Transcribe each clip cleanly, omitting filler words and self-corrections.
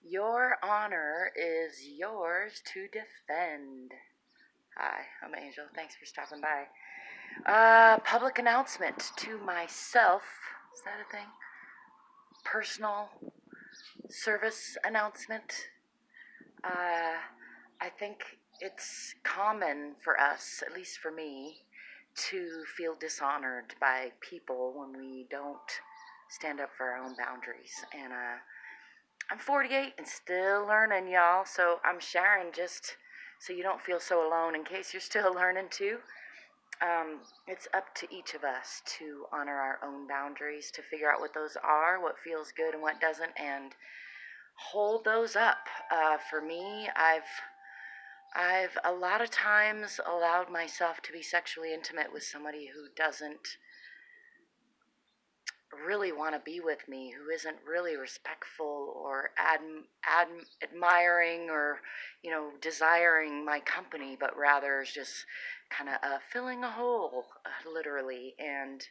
Your honor is yours to defend. Hi, I'm Angel. Thanks for stopping by. Public announcement to myself. Is that a thing? Personal service announcement. I think it's common for us, at least for me, to feel dishonored by people when we don't stand up for our own boundaries. And I'm 48 and still learning, y'all, so I'm sharing just so you don't feel so alone in case you're still learning too. It's up to each of us to honor our own boundaries, to figure out what those are, what feels good and what doesn't, and hold those up. For me, I've a lot of times allowed myself to be sexually intimate with somebody who doesn't really want to be with me, who isn't really respectful or admiring or, desiring my company, but rather is just kind of filling a hole, literally. And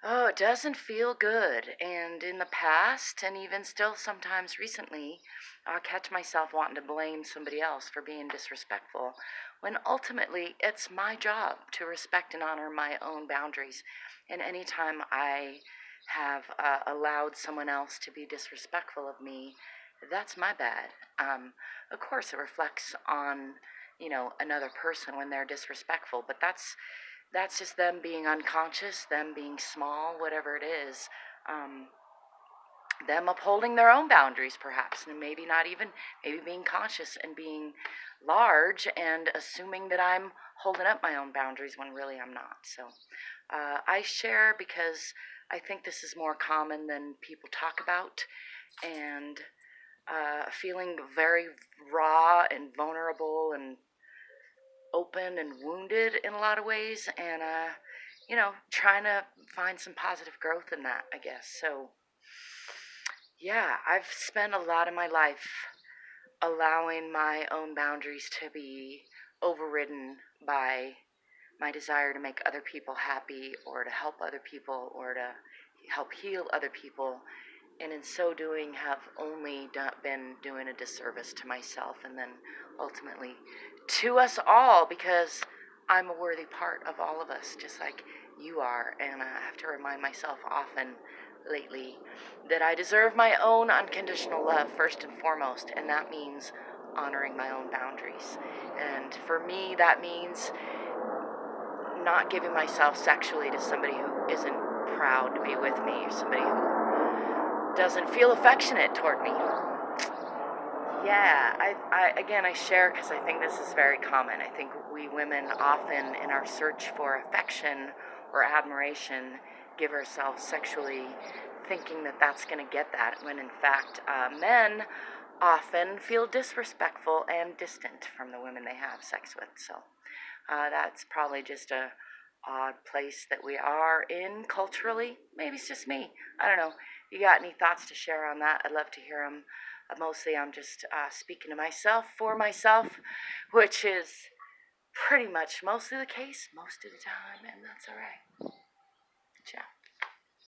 oh, it doesn't feel good. And in the past, and even still sometimes recently, I'll catch myself wanting to blame somebody else for being disrespectful, when ultimately it's my job to respect and honor my own boundaries. And anytime I have allowed someone else to be disrespectful of me, that's my bad. Of course, it reflects on, another person when they're disrespectful, but that's just them being unconscious, them being small, whatever it is. Them upholding their own boundaries, perhaps, and maybe being conscious and being large and assuming that I'm holding up my own boundaries when really I'm not. So I share because I think this is more common than people talk about, and feeling very raw and vulnerable and open and wounded in a lot of ways, and trying to find some positive growth in that, I guess. So yeah, I've spent a lot of my life allowing my own boundaries to be overridden by my desire to make other people happy, or to help other people, or to help heal other people, and in so doing have only been doing a disservice to myself, and then ultimately to us all, because I'm a worthy part of all of us, just like you are. And I have to remind myself often lately that I deserve my own unconditional love first and foremost, and that means honoring my own boundaries. And for me, that means not giving myself sexually to somebody who isn't proud to be with me, or somebody who doesn't feel affectionate toward me. Yeah, I share because I think this is very common. I think we women often, in our search for affection or admiration, give ourselves sexually, thinking that that's going to get that, when in fact men often feel disrespectful and distant from the women they have sex with. So that's probably just a odd place that we are in culturally. Maybe it's just me. I don't know. You got any thoughts to share on that? I'd love to hear them. Mostly I'm just speaking to myself, for myself, which is pretty much mostly the case most of the time, and that's all right.